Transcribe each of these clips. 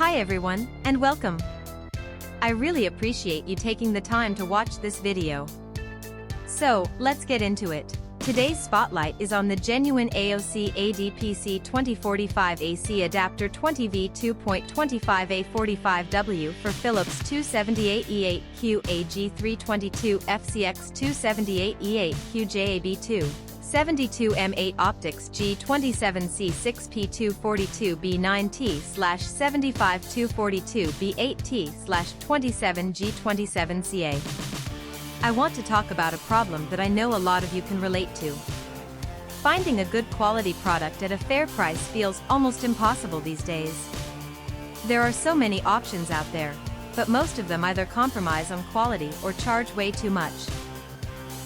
Hi everyone, and welcome. I really appreciate you taking the time to watch this video. So, let's get into it. Today's spotlight is on the genuine AOC ADPC2045 AC Adapter 20V 2.25A 45W for Philips 278E8Q AG322 FCX 278E8Q JAB2. 72M8 OPTIX G27C6P 242B9T/75242B8T/27G27CA. I want to talk about a problem that I know a lot of you can relate to. Finding a good quality product at a fair price feels almost impossible these days. There are so many options out there, but most of them either compromise on quality or charge way too much.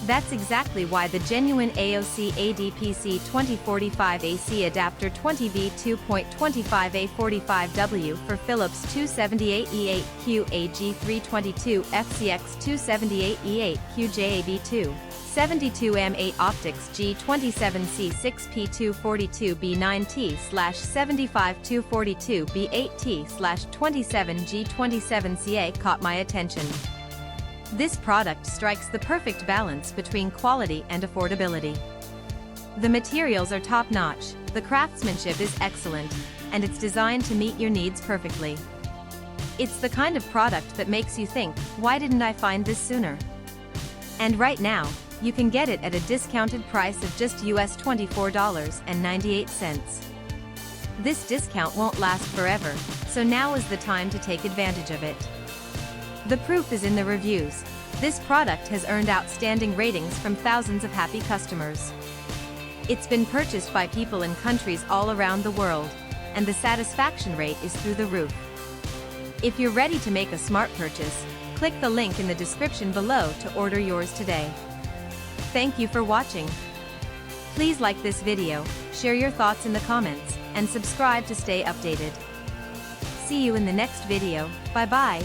That's exactly why the genuine AOC ADPC2045 AC Adapter 20V 2.25A 45W for Philips 278E8Q AG322 FCX 278E8Q JAB2. 72M8 OPTIX G27C6P 242B9T/75242B8T/27G27CA caught my attention. This product strikes the perfect balance between quality and affordability. The materials are top-notch, the craftsmanship is excellent, and it's designed to meet your needs perfectly. It's the kind of product that makes you think, why didn't I find this sooner? And right now, you can get it at a discounted price of just US $24.98. This discount won't last forever, so now is the time to take advantage of it. The proof is in the reviews. This product has earned outstanding ratings from thousands of happy customers. It's been purchased by people in countries all around the world, and the satisfaction rate is through the roof. If you're ready to make a smart purchase, click the link in the description below to order yours today. Thank you for watching. Please like this video, share your thoughts in the comments, and subscribe to stay updated. See you in the next video. Bye-bye.